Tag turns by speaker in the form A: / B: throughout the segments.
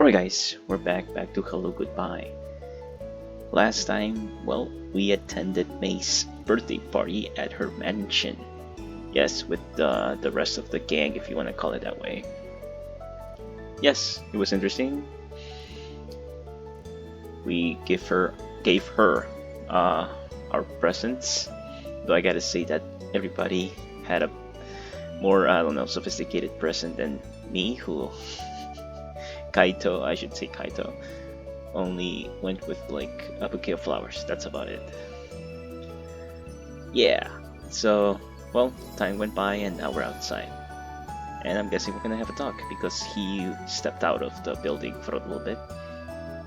A: Alright guys, we're back to Hello Goodbye. Last time, well, we attended May's birthday party at her mansion. Yes, with the rest of the gang, if you want to call it that way. Yes, it was interesting. We gave her our presents, though I gotta say that everybody had a more, I don't know, sophisticated present than me, who Kaito, I should say Kaito, only went with like a bouquet of flowers. That's about it. Yeah, so, well, time went by and now we're outside. And I'm guessing we're gonna have a talk because he stepped out of the building for a little bit.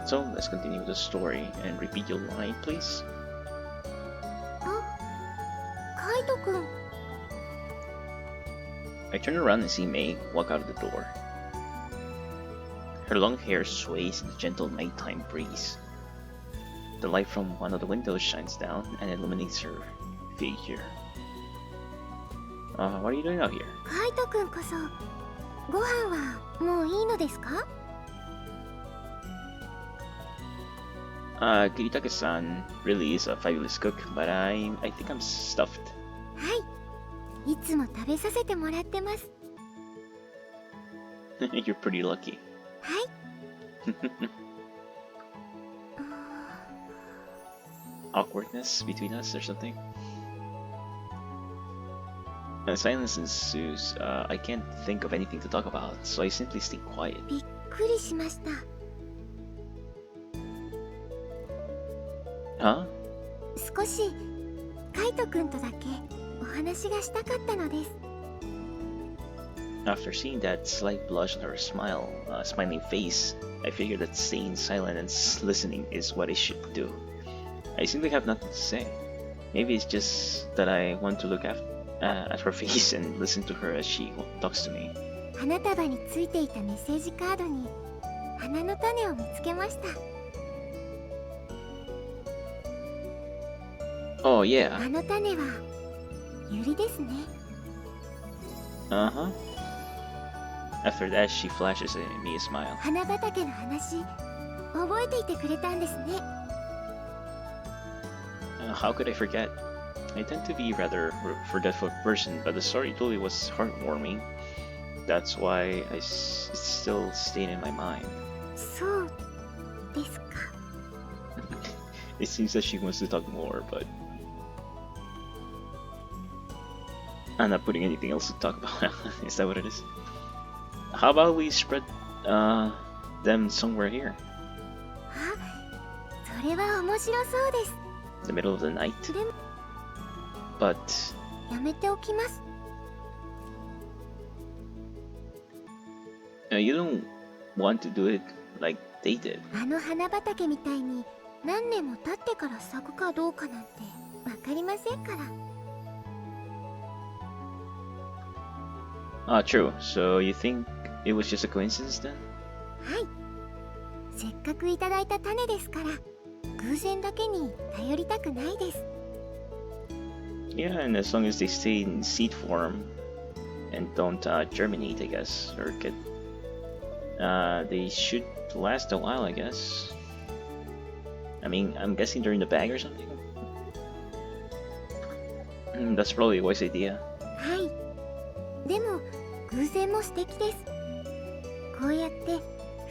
A: So let's continue the story and repeat your line, please.
B: Kaito-kun.
A: I turn around and see May walk out of the door. Her long hair sways in the gentle nighttime breeze. The light from one of the windows shines down and illuminates her figure. What are you doing out here?
B: カイトくんこそご飯はもういいのですか?
A: Kiritake-san really is a fabulous cook, but I think I'm stuffed.
B: はいいつも食べさせてもらってます
A: You're pretty lucky.
B: はい
A: Awkwardness between us or something? Silence ensues. I can't think of anything to talk about, so I simply stay quiet.
B: びっくりしました
A: Huh?
B: 少しカイトくんとだけお話がしたかったのです
A: After seeing that slight blush on her smiling face, I figured that staying silent and listening is what I should do. I simply have nothing to say. Maybe it's just that I want to look at her face and listen to her as she talks to me.
B: 花束についていたメッセージカードに花の種を見つけました
A: Oh yeah.
B: あの種はユリですね
A: Uh-huh. After that, she flashes at me a smile.
B: 花畑の話覚えていてくれたんですね
A: How could I forget? I tend to be rather forgetful person, but the story totally was heartwarming. That's why it's still stayed in my mind.
B: そうですか
A: It seems that she wants to talk more, but I'm not putting anything else to talk about. Is that what it is? How about we spread them somewhere here?
B: あそれは面白そうです
A: The middle of the night?
B: でも
A: But
B: やめておきます
A: you don't want to do it like they did.
B: あの花畑みたいに何年も経ってから咲くかどうかなんてわかりませんから
A: True. So you think it was just a coincidence then?
B: はいせっかくいただいた種ですから偶然だけに頼りたくないです
A: Yeah, and as long as they stay in seed form and don't germinate, I guess, or get, they should last a while, I guess. I mean, I'm guessing they're in the bag or something. That's probably a wise idea.
B: はいでも偶然も素敵ですこうやって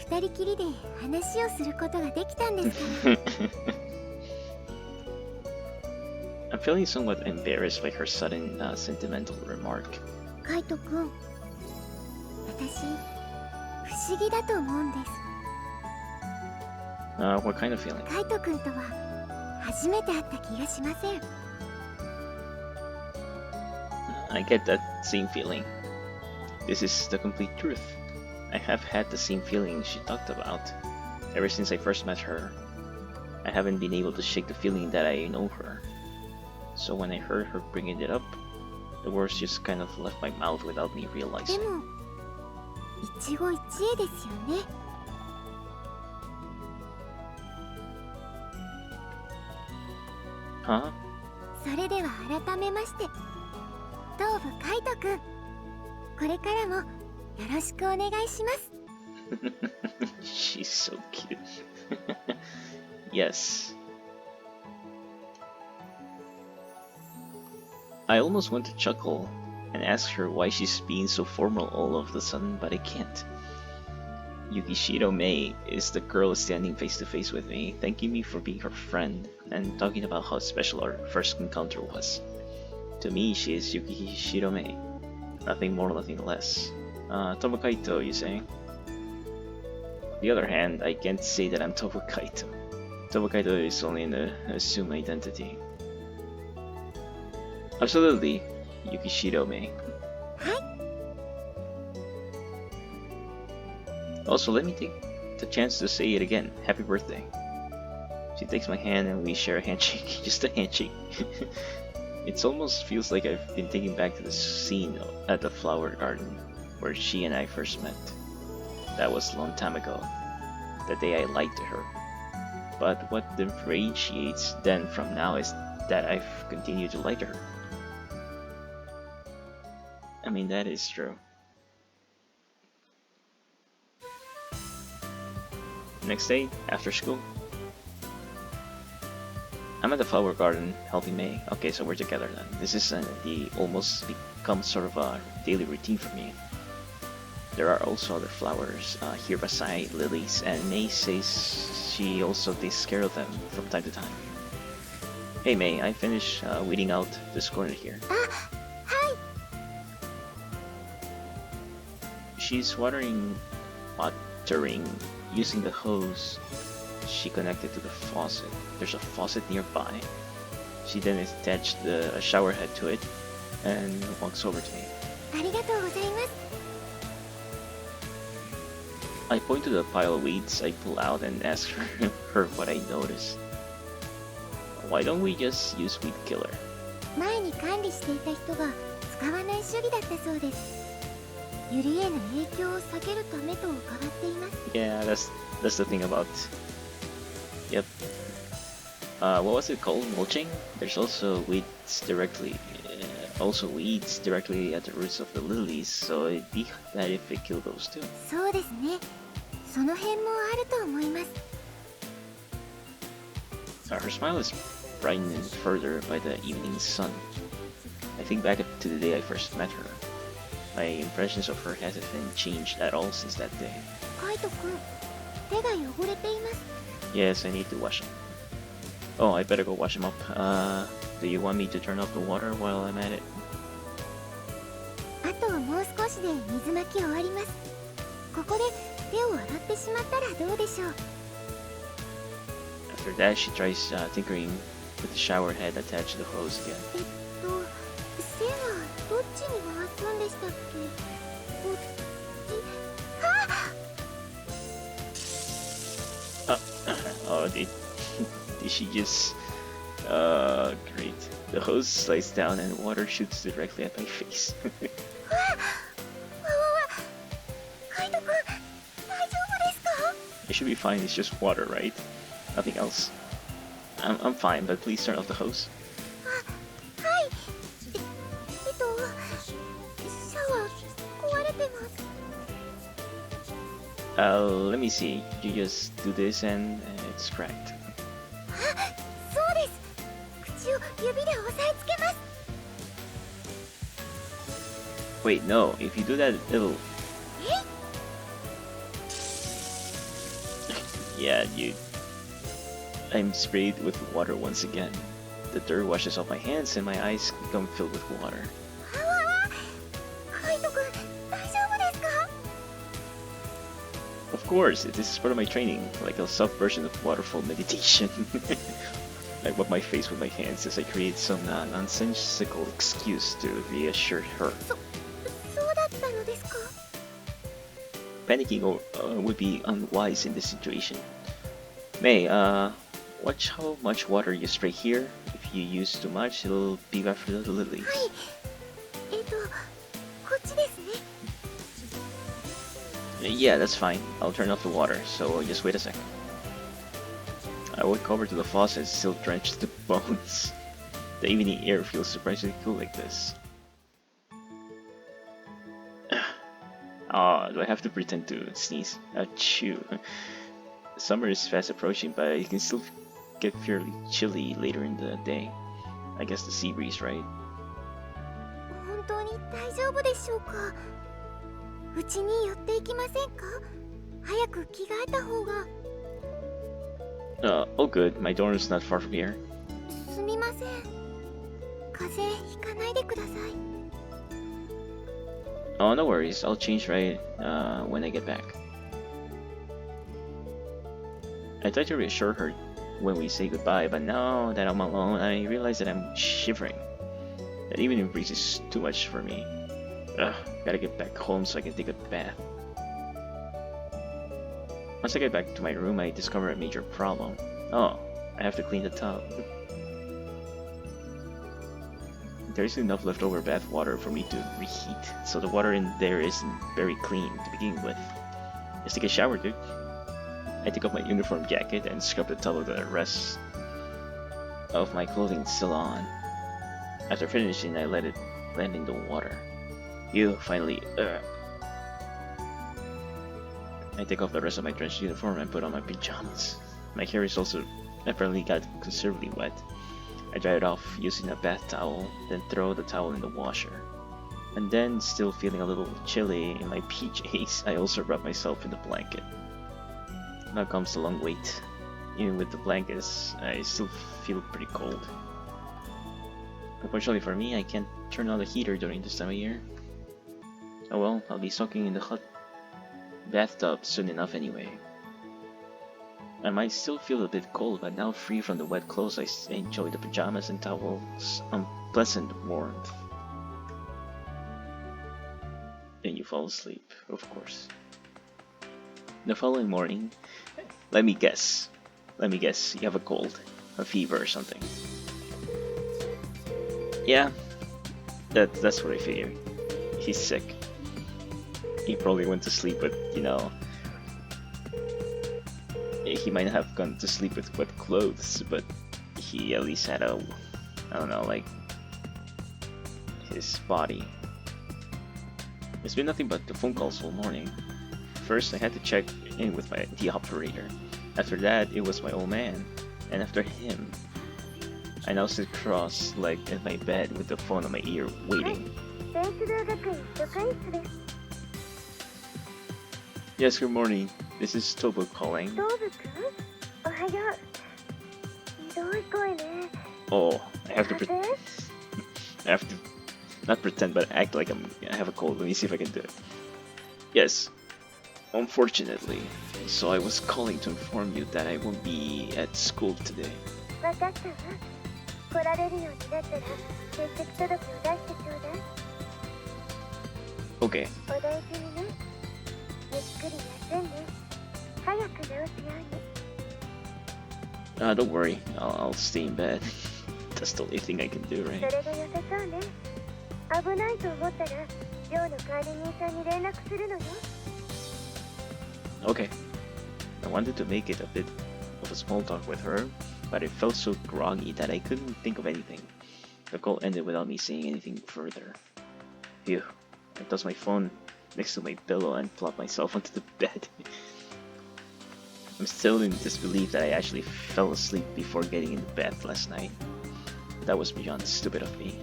B: 二人きりで話をすることができたんですから
A: I'm feeling somewhat embarrassed by her sudden sentimental remark.
B: カイトくん私不思議だと思うんです
A: What kind of feeling?
B: カイトくんとは初めて会った気がしません
A: I get that same feeling. This is the complete truth. I have had the same feeling she talked about. Ever since I first met her, I haven't been able to shake the feeling that I know her. So when I heard her bringing it up, the words just kind of left my mouth without me
B: で
A: realizing.
B: も一期一会ですよね
A: Huh?
B: それでは改めまして東部カイトくんこれからもよろしくお願いします
A: She's Yes. I almost want to chuckle and ask her why she's being so formal all of a sudden, but I can't. Yukishiro Mei is the girl standing face to face with me, thanking me for being her friend, and talking about how special our first encounter was. To me, she is Yukishiro Mei. Nothing more, nothing less. Tomokaito, you say? On the other hand, I can't say that I'm Tomokaito. Tomokaito is only an assumed identity. Absolutely, Yukishiro Mei. Also, let me take the chance to say it again. Happy birthday. She takes my hand and we share a handshake. Just a handshake. It almost feels like I've been taken back to the scene at the flower garden where she and I first met. That was a long time ago. The day I lied to her. But what differentiates then from now is that I've continued to lie to her. I mean, that is true. Next day, after school, I'm at the flower garden helping May. Okay, so we're together then. This is the almost become sort of a daily routine for me. There are also other flowers here beside lilies, and May says she also takes care of them from time to time. Hey May, I finished weeding out this corner here.
B: Hi!
A: She's watering using the hose she connected to the faucet. There's a faucet nearby. She then attached a shower head to it and walks over to me.
B: ありがとうございます。
A: I point to the pile of weeds I pull out and ask her what I noticed. Why don't we just use weed killer?
B: 前に管理していた人が使わない主義だったそうです。ユリへの影響を避けるためと伺っています。
A: Yeah, that's the thing about. Yep. What was it called? Mulching? There's also weeds directly at the roots of the lilies, so it'd be bad if we kill those too.
B: そうですね。その辺もあると思います。
A: Her smile is brightened further by the evening sun. I think back to the day I first met her. My impressions of her hasn't been changed at all since that day.
B: カイト君、手が汚れています。
A: Yes, I need to wash them. Oh, I better go wash them up. Do you want me to turn off the water while I'm at it?
B: あともう少しで水まき終わります。ここで手を洗ってしまったらどうでしょう。
A: After that, she tries tinkering with the shower head attached to the hose again.
B: 線はどっちに回すんでしたっけ？こっち。
A: Oh, did she just... great. The hose slides down and water shoots directly at my face.
B: カイト君、大丈夫ですか？
A: It should be fine, it's just water, right? Nothing else. I'm fine, but please turn off the hose.
B: はい。シャワー壊れてます。
A: Let me see. You just do this and it's cracked.
B: そうです。口を指で押さえつけます。
A: Wait, no. If you do that, it'll... Yeah, dude. I'm sprayed with water once again. The dirt washes off my hands and my eyes become filled with water.
B: カイト君、大丈夫ですか？
A: Of course, this is part of my training, like a soft version of waterfall meditation. I wipe my face with my hands as I create some nonsensical excuse to reassure her.
B: そうだったのですか？
A: Panicking would be unwise in this situation. May, watch how much water you spray here. If you use too much, it'll be bad for the lilies.
B: はい。こっちですね。
A: Yeah, that's fine. I'll turn off the water, so just wait a second. I walk over to the faucet, still drenched to the bones. The evening air feels surprisingly cool like this. Do I have to pretend to sneeze? Achoo. Summer is fast approaching, but it can still get fairly chilly later in the day. I guess the sea breeze, right?
B: 本当に大丈夫でしょうか。うちに寄っていきませんか。早く着替えた方が。
A: Oh good, my dorm is not far from here.
B: すみません。風邪ひかないでください。
A: Oh, no worries, I'll change right when I get back. I tried to reassure her when we say goodbye, but now that I'm alone, I realize that I'm shivering. That evening breeze is too much for me. Ugh, gotta get back home so I can take a bath. Once I get back to my room, I discover a major problem. Oh, I have to clean the tub. There isn't enough leftover bath water for me to reheat, so the water in there isn't very clean to begin with. Let's take a shower, dude. I take off my uniform jacket and scrub the tub of the rest of my clothing still on. After finishing, I let it land in the water. Finally. I take off the rest of my drenched uniform and put on my pajamas. My hair is also apparently got considerably wet. I dry it off using a bath towel, then throw the towel in the washer. And then, still feeling a little chilly in my PJs, I also wrap myself in the blanket. Now comes the long wait. Even with the blankets, I still feel pretty cold. Unfortunately for me, I can't turn on the heater during this time of year. Oh well, I'll be soaking in the hot bathtub soon enough anyway. I might still feel a bit cold, but now free from the wet clothes, I enjoy the pajamas and towels' unpleasant warmth. Then you fall asleep, of course. The following morning, let me guess, you have a cold, a fever or something. Yeah, that's what I figured. He's sick. He probably went to sleep with, he might have gone to sleep with wet clothes, but he at least had like his body. It's been nothing but the phone calls all morning. First, I had to check in with the operator. After that, it was my old man, and after him, I now sit cross-legged in my bed with the phone on my ear, waiting. Yes, good morning. This is Tobo calling. Oh, I have to not pretend, but act like I have a cold. Let me see if I can do it. Yes, unfortunately. So I was calling to inform you that I won't be at school today. Okay. Don't worry, I'll stay in bed. That's the only thing I can do, right? Okay. I wanted to make it a bit of a small talk with her, but I felt so groggy that I couldn't think of anything. The call ended without me saying anything further. Phew. I tossed my phone next to my pillow and plopped myself onto the bed. I'm still in disbelief that I actually fell asleep before getting into bed last night. That was beyond stupid of me.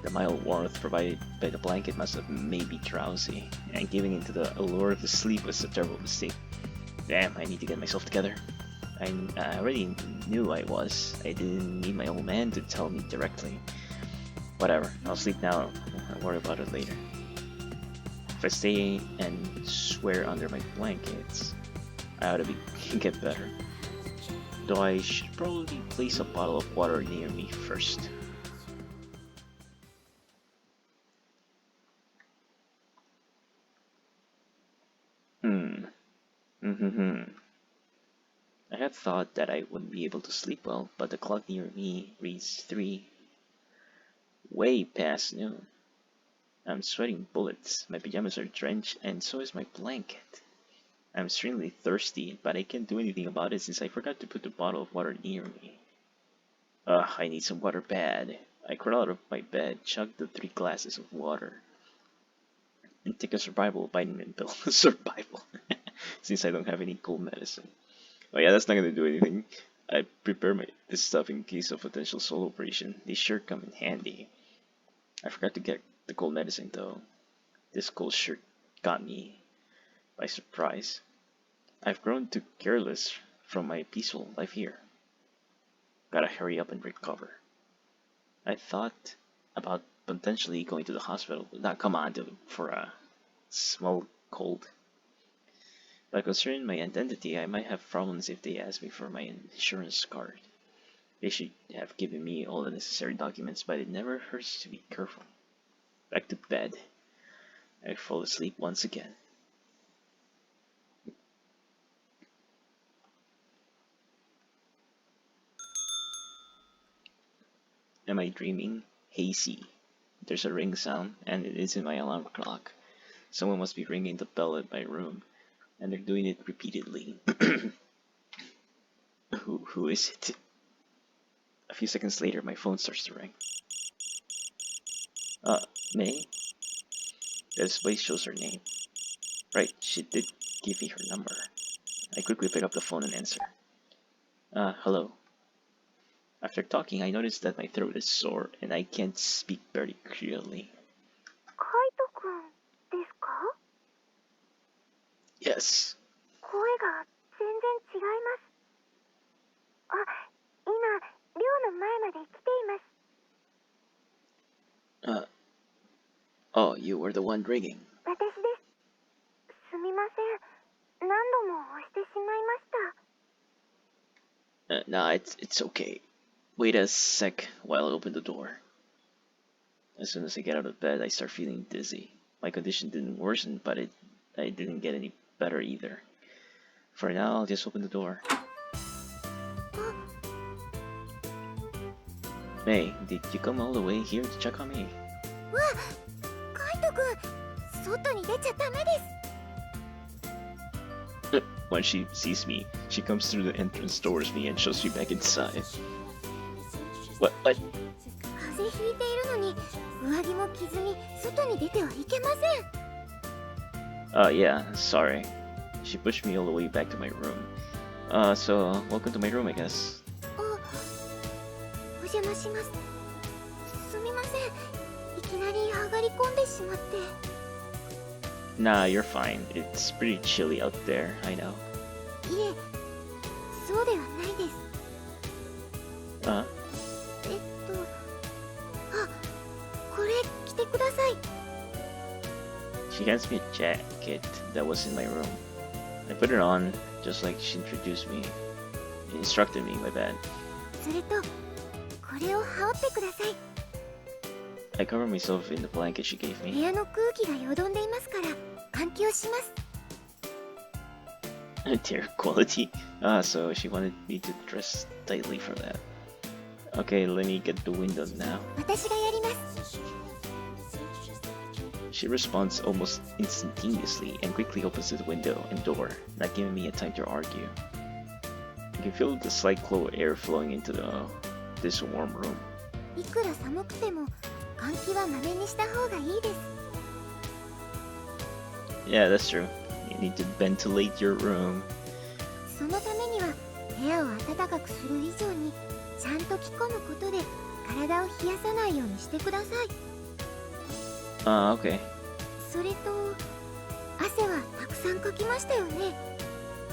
A: The mild warmth provided by the blanket must have made me drowsy, and giving into the allure of the sleep was a terrible mistake. Damn, I need to get myself together. I already knew I was. I didn't need my old man to tell me directly. Whatever, I'll sleep now. I'll worry about it later. If I stay and swear under my blankets, I ought to get better. Though I should probably place a bottle of water near me first. I had thought that I wouldn't be able to sleep well, but the clock near me reads 3, way past noon. I'm sweating bullets, my pajamas are drenched, and so is my blanket. I'm extremely thirsty, but I can't do anything about it since I forgot to put the bottle of water near me. Ugh, I need some water bad. I crawl out of my bed, chug the 3 glasses of water, and take a survival vitamin pill. Survival. since I don't have any cold medicine. Oh yeah, that's not gonna do anything. I prepare this stuff in case of potential soul operation. They sure come in handy. I forgot to get the cold medicine though. This cold shirt got me by surprise. I've grown too careless from my peaceful life here. Gotta hurry up and recover. I thought about potentially going to the hospital, but not come on for a small cold. But concerning my identity, I might have problems if they ask me for my insurance card. They should have given me all the necessary documents, but it never hurts to be careful. Back to bed. I fall asleep once again. Am I dreaming? Hazy. There's a ring sound, and it isn't my alarm clock. Someone must be ringing the bell at my room, and they're doing it repeatedly. Who is it? A few seconds later, my phone starts to ring. May? The display shows her name. Right, she did give me her number. I quickly pick up the phone and answer. Hello. After talking, I noticed that my throat is sore and I can't speak very clearly.
B: Kaito-kun ですか?
A: Yes.
B: 声が全然違います。あ、今、寮の前まで来ています。
A: Oh, you were the one ringing.
B: 私です。すみません。何度も押してしまいました。
A: Nah, it's okay. Wait a sec while I open the door. As soon as I get out of bed, I start feeling dizzy. My condition didn't worsen, but I didn't get any better either. For now, I'll just open the door. May, did you come all the way here to check on me?
B: わあ、カイト君、外に出ちゃダメです。
A: When she sees me, she comes through the entrance towards me and shoves me back inside. What?
B: 風邪ひいているのに、上着も着ずに外に出てはいけません。
A: Yeah, sorry. She pushed me all the way back to my room. So, welcome to my room, I guess.
B: お邪魔します。すみません。いきなり上がり込んでしまって。
A: Nah, you're fine. It's pretty chilly out there, I know.
B: いえ、そうではないです。あ、これ着てください。
A: She hands me a jacket that was in my room. I put it on, just like she instructed me, my bad.
B: それと、これを羽織ってください。
A: I cover myself in the blanket she gave
B: 部
A: me.
B: 屋の空気がよどんでいますから、換気をします。
A: Dear quality. So she wanted me to dress tightly for that. Okay, let me get the window now.
B: 私がやります。
A: She responds almost instantaneously and quickly opens the window and door, not giving me a time to argue. I can feel the slight cold air flowing into this warm room.
B: いくら寒くても、換気はまめにした方がいいです。
A: Yeah, that's true. You need to ventilate your room.
B: そのためには、部屋を暖かくする以上に、ちゃんと着込むことで、体を冷やさないようにしてください。
A: Okay.
B: それと、汗はたくさんかきましたよね。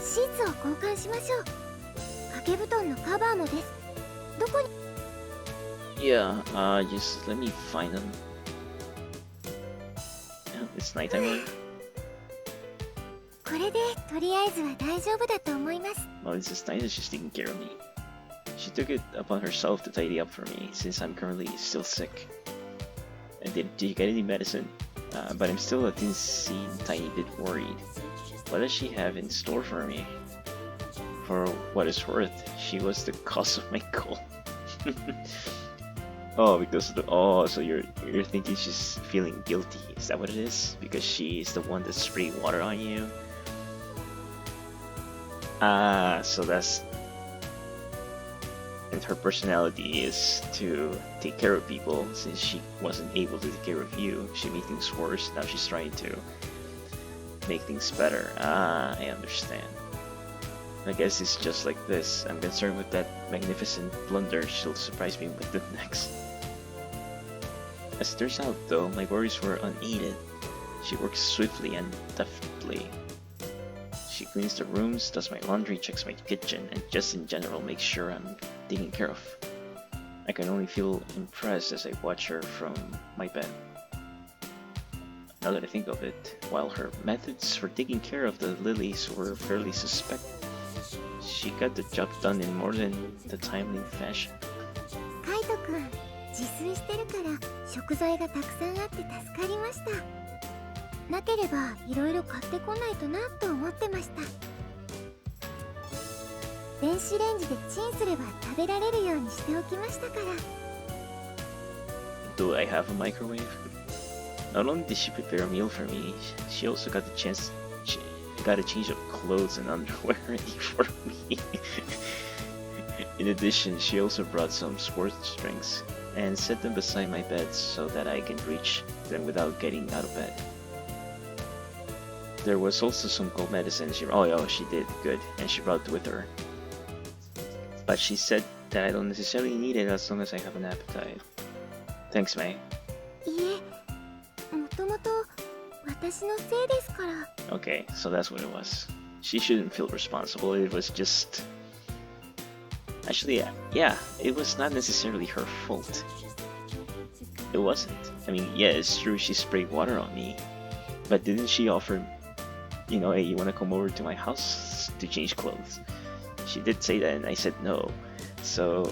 B: シーツを交換しましょう。掛け布団のカバーもです。どこに
A: Yeah, just let me find them. It's nighttime already.
B: これでとりあえずは大丈夫だと思います。
A: Well, it's just nice that she's taking care of me. She took it upon herself to tidy up for me since I'm currently still sick. And did you get any medicine? But I'm still a tiny bit worried. What does she have in store for me? For what it's worth, she was the cause of my cold. Oh, because so you're thinking she's feeling guilty? Is that what it is? Because she is the one that sprayed water on you? So that's... And her personality is to take care of people. Since she wasn't able to take care of you, she made things worse. Now she's trying to make things better. Ah, I understand. I guess it's just like this. I'm concerned with that magnificent blunder she'll surprise me with the next. As it turns out though, my worries were unaided. She works swiftly and deftly. She cleans the rooms, does my laundry, checks my kitchen, and just in general makes sure I'm taken care of. I can only feel impressed as I watch her from my bed. Now that I think of it, while her methods for taking care of the lilies were fairly suspect, she got the job done in more than the timely fashion.
B: カイトくん、自炊してるから食材がたくさんあって助かりました。なければいろいろ買ってこないとなと思ってました。電子レンジでチンすれば食べられるようにしておきましたから。
A: Do I have a microwave? Not only did she prepare a meal for me, she also got got a change of clothes and underwear ready for me. In addition, she also brought some sports drinks and set them beside my bed so that I can reach them without getting out of bed. There was also some cold medicine she did, good, and she brought with her. But she said that I don't necessarily need it as long as I have an appetite. Thanks, May.
B: いえ、もともと私のせいですから。
A: Okay, so that's what it was. She shouldn't feel responsible. It was just... Actually, yeah, it was not necessarily her fault. It wasn't. I mean, yeah, it's true she sprayed water on me. But didn't she offer, you know, hey, you wanna come over to my house to change clothes? She did say that and I said no. So...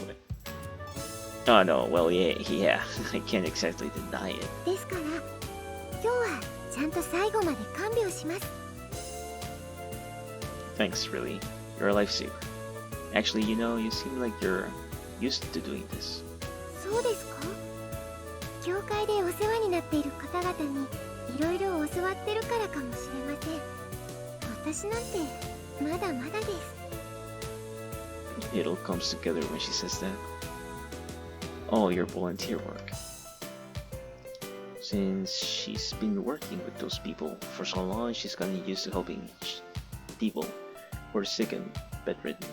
A: Oh no, well yeah, I can't exactly deny it.
B: ですから、今日はちゃんと最後まで看病します。
A: Thanks, really. You're a lifesaver. Actually, you know, you seem like you're used to doing this.
B: そうですか？教会でお世話になっている方々にいろいろ教わってるからかもしれません。私なんてまだまだです。
A: It all comes together when she says that. Oh, your volunteer work. Since she's been working with those people for so long, she's gotten used to helping people who are sick and bedridden.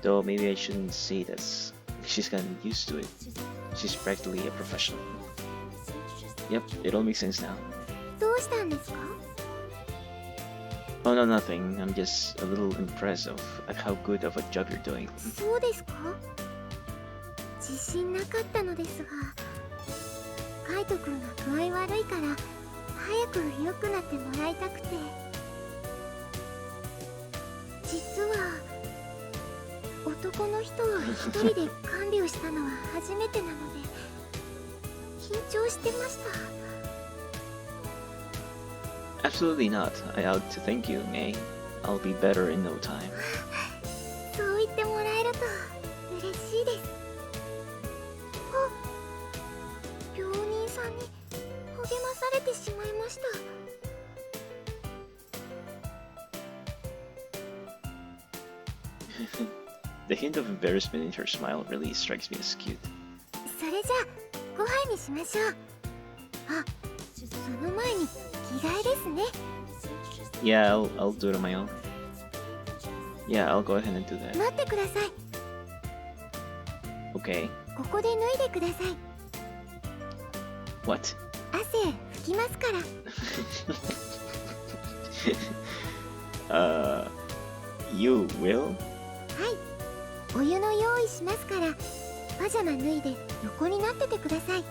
A: Though maybe I shouldn't say that she's gotten used to it. She's practically a professional. Yep, it all makes sense now.
B: どうしたんですか？
A: Oh no, nothing. I'm just a little impressed at how good of a job you're doing.
B: そうですか？自信なかったのですが、カイト君が具合悪いから早く良くなってもらいたくて。実は男の人を一人で看病したのは初めてなので緊張してました。
A: Absolutely not. I ought to thank you, May. I'll be better in no time.
B: そう言ってもらえると嬉しいです。あ、病人さんに励まされてしまいました。
A: The hint of embarrassment in her smile really strikes me as cute.
B: それじゃあご飯にしましょう。あ、その前に着替えですね。
A: Yeah, I'll do it on my own. Yeah, I'll go ahead and do that.
B: 待ってください。
A: Okay.
B: ここで脱いでください。
A: What?
B: 汗拭きますから。
A: You will?
B: はい。お湯の用意しますから、パジャマ脱いで横になっててください。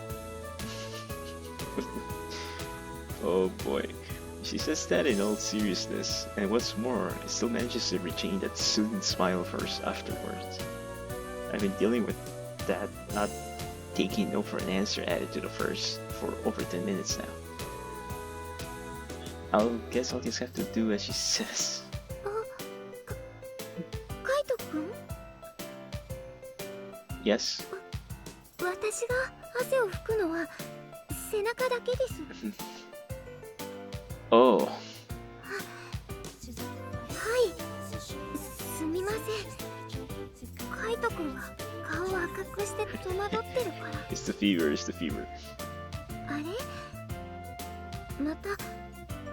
A: Oh boy. She says that in all seriousness, and what's more, it still manages to retain that soothing smile of hers afterwards. I've been dealing with that not taking no for an answer attitude of hers for over 10 minutes now. I'll just have to do as she says.
B: カイト君？
A: Yes?
B: 私が汗を拭くのは背中だけです。
A: Oh.
B: はい、すみません。カイト君が顔を赤くして戸惑ってるから。
A: It's the fever, it's the fever.
B: あれ？また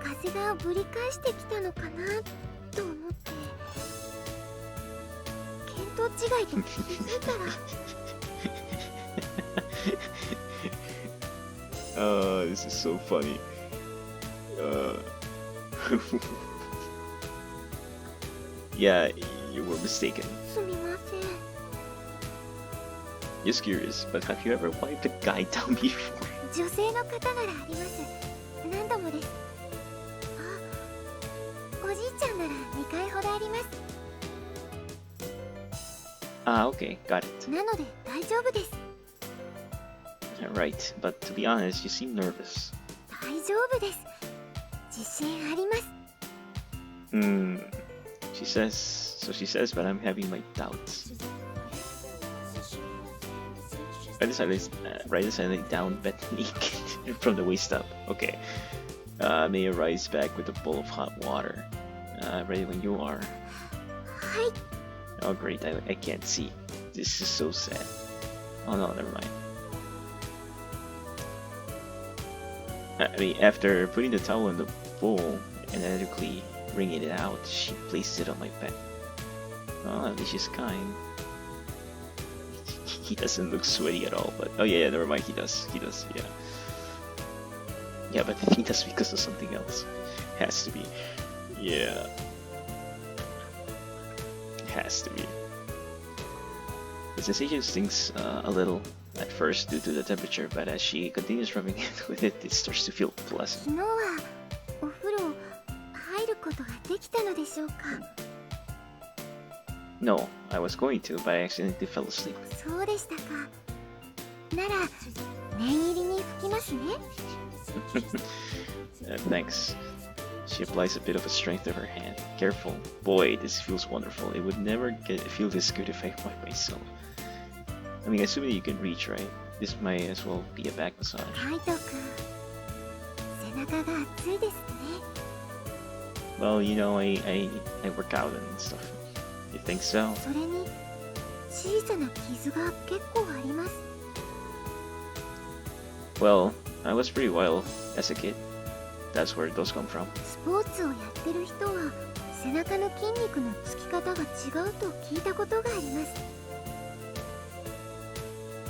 B: 風がぶり返してきたのかなと思って見当違いと気づいたら
A: This is so funny. Yeah, you were mistaken.
B: すみません。
A: Just curious, but have you ever wiped a guy down before?
B: 女性の方ならあります。何度もです。あ、おじいちゃんなら2回ほどあります。
A: Okay, got it.
B: なので大丈夫です。
A: Right, but to be honest, you seem nervous.
B: 大丈夫です。自信あります。
A: She says, but I'm having my doubts. Right decidedly down, bent naked from the waist up. Okay. May rise back with a bowl of hot water. Ready when you are.
B: はい。
A: Oh great, I can't see. This is so sad. Oh no, never mind. I mean, after putting the towel in the bowl and energetically wringing it out, she placed it on my back. Oh, at least she's kind. He doesn't look sweaty at all, but oh yeah, never mind. He does, yeah. Yeah, but I think that's because of something else. Has to be. Yeah. Has to be. The sensation stings a little at first due to the temperature, but as she continues rubbing it with it, it starts to feel pleasant.
B: 昨日はお風呂入ることができたのでしょうか。
A: No, I was going to, but I accidentally fell asleep.
B: そうでしたか。なら念入りに拭きますね。
A: Thanks. She applies a bit of a strength to her hand. Careful. Boy, this feels wonderful. It would never feel this good if I wipe myself. I mean, assuming you can reach, right? This might as well be a back massage.
B: カイト君、背中が熱いですね。
A: Well, you know, I work out and stuff. You think so?
B: それに小さな傷が結構あります。
A: Well, I was pretty wild as a kid. That's where those come from.
B: スポーツをやってる人は背中の筋肉のつき方が違うと聞いたことがあります。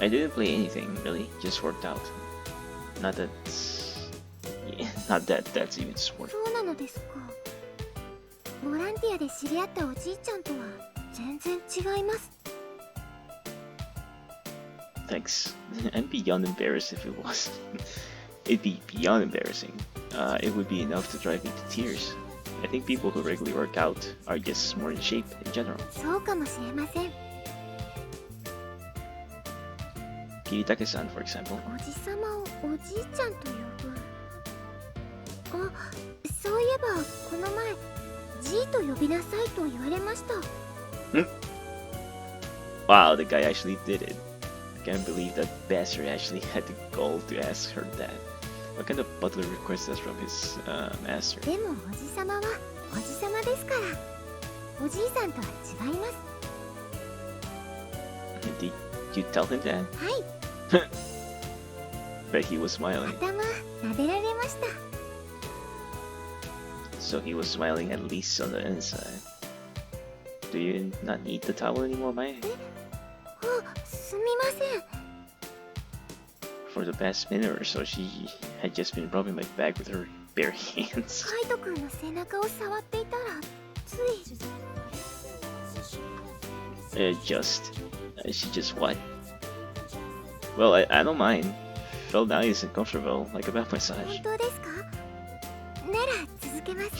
A: I didn't play anything, really. Just worked out. Not that... Not that that's even sport.
B: そうなのですか。ボランティアで知り合ったおじいちゃんとは全然違います。
A: Thanks. I'm beyond embarrassed if it was. It'd be beyond embarrassing. It would be enough to drive me to tears. I think people who regularly work out are just more in shape in general.
B: そうかもしれません。
A: Kiritake-san, for example.
B: おじさまをおじいちゃんと呼ぶ。あ、そういえばこの前 G と呼びなさいと言われました。
A: Wow, the guy actually did it. I can't believe that bastard actually had the gall to ask her that. What kind of butler request that from his master?
B: でもおじさまはおじさまですから。おじいさんとは違います。
A: Did you tell him that?
B: はい。
A: Bet he was smiling.
B: 頭撫でられました。
A: So he was smiling at least on the inside. Do you not need the towel anymore, Mai?
B: あ、すみません。
A: For the past minute or so, she had just been rubbing my back with her bare hands.
B: カイト君の背中を触っていたらつい。
A: She just what? Well, I don't mind. Felt nice and comfortable, like a back
B: 本
A: massage.
B: 当ですか。なら続けます。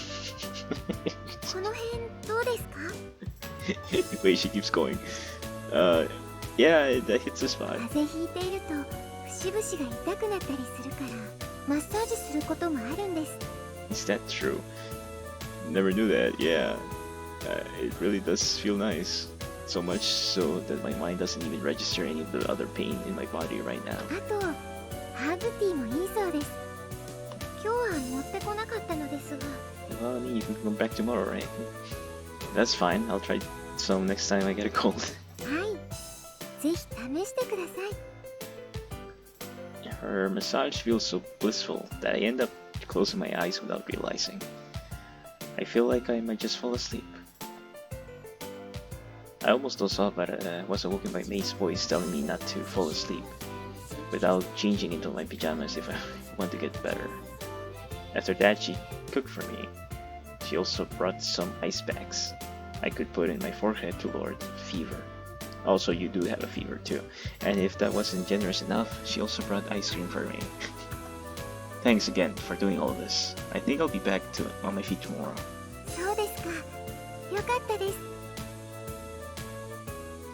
B: この辺どうですか。
A: Wait, she keeps going. Yeah, that hits the spot.
B: 風邪ひいていると節々が痛くなったりするからマッサージすることもあるんです。
A: Is that true? Never knew that. Yeah, it really does feel nice. So much so that my mind doesn't even register any of the other pain in my body right now.
B: あとハーブティーもいいそうです。今日は持ってこなかったのですが。
A: Well, I mean, you can come back tomorrow, right? That's fine. I'll try some next time I get a cold.
B: はい、ぜひ試してください。
A: Her massage feels so blissful that I end up closing my eyes without realizing. I feel like I might just fall asleep. I almost dozed off, but was awoken by May's voice telling me not to fall asleep without changing into my pajamas if I want to get better. After that, she cooked for me. She also brought some ice packs I could put in my forehead to lower the fever. Also, you do have a fever too. And if that wasn't generous enough, she also brought ice cream for me. Thanks again for doing all this. I think I'll be back on my feet tomorrow.
B: そうですか。よかったです。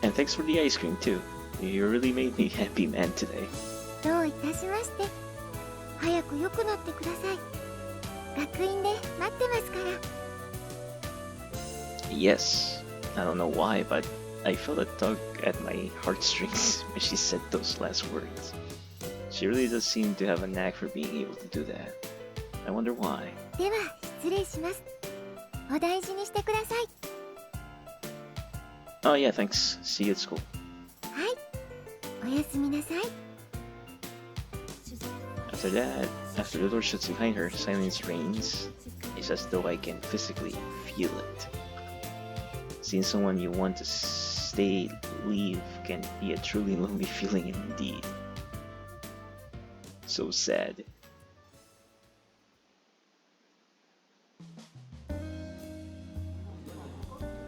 A: And thanks for the ice cream too. You really made me happy man today.
B: どういたしまして。早く良くなってください。学院で待ってますから。
A: Yes, I don't know why, but I felt a tug at my heartstrings when she said those last words. She really does seem to have a knack for being able to do that. I wonder why.
B: では失礼します。お大事にしてください。
A: Oh yeah, thanks. See you at school.
B: はい。おやすみなさい。
A: After that, after the door shuts behind her, silence reigns. It's as though I can physically feel it. Seeing someone you want to leave can be a truly lonely feeling indeed. So sad.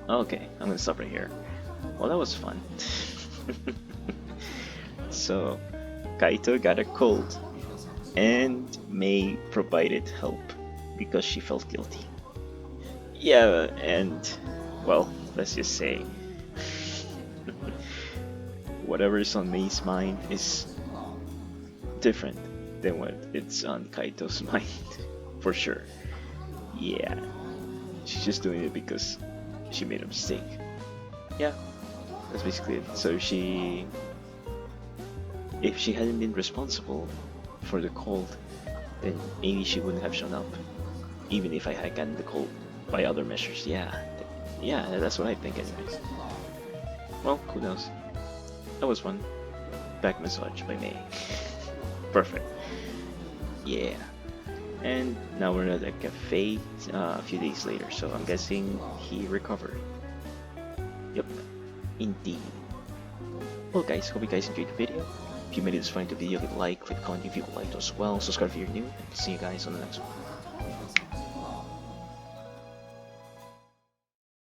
A: Okay, I'm gonna stop right here. Well, that was fun. So, Kaito got a cold, and Mei provided help because she felt guilty. Yeah, and, well, let's just say, whatever is on Mei's mind is different than what it's on Kaito's mind, for sure. Yeah, she's just doing it because she made a mistake. Yeah, that's basically it. So if she hadn't been responsible for the cold, then maybe she wouldn't have shown up, even if I had gotten the cold by other measures. Yeah, that's what I think anyways. Well, who knows? That was fun. Back massage by Mei. Perfect. Yeah. And now we're at a cafe a few days later, so I'm guessing he recovered. Yep, indeed. Well guys, hope you guys enjoyed the video. If you made it this far into the video, hit like, click comment if you liked as well, subscribe if you're new, and see you guys on the next one.